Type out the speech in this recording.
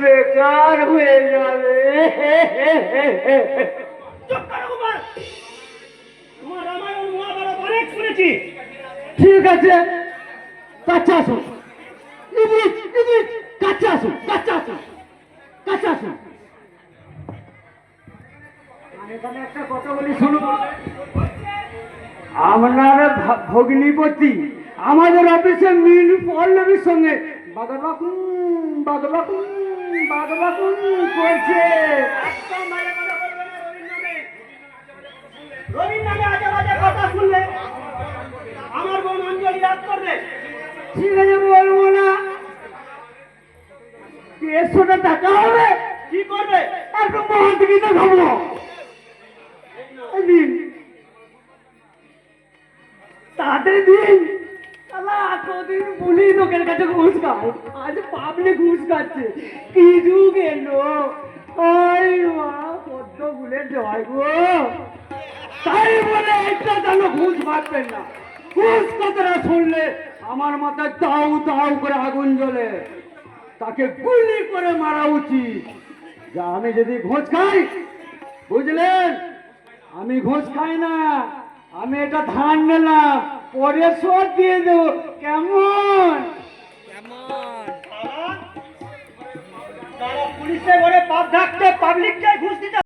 বেকার হয়ে যাবে। তোমার রামায়ণ মহাভারত অনেক শুনেছি। ঠিক আছে, কাছে আসুন। কাছে আসুন, কাছে আসুন, কাছে আসুন। এখানে একটা কথা বলি শুনুন। আপনার ভগ্নিপতি আমাদের অফিসে মিল পল্লবীর সঙ্গে বাগবাকুম বাগবাকুম বাগবাকুম করছে। একদম ভালো কথা বলবে না রবির নামে। রবির নামে আজে বাজে কথা শুনলে আমার বোন অঞ্জলি রাগ করবে। ঠিক আছে, বলবো না। 150 টাকা হবে। কি করবে? একটু মহান থেকে দেখাবো। দিন তাড়াতাড়ি দিন। এতদিন বলি লোকের কাছে ঘুষ খায়, আজ পাবলিক ঘুষ খাচ্ছে। কি যুগ এলো! মা পদ্ম ফুলের জয় গো। তাই বলে একটা যেন ঘুষ মারবেন না। ঘুষ কথাটা শুনলে আমার মাথায় দাউ দাউ করে আগুন জ্বলে। তাকে গুলি করে মারা উচিত। যা আমি যদি ঘুষ খাই, বুঝলেন, আমি ঘুষ খাই না। আমি এটা ধান নিলাম, পরে শোধ দিয়ে দেবো। কেমন? তারা পুলিশে বলে পাপ থাকতে পাবলিককে ঘুষ দিতে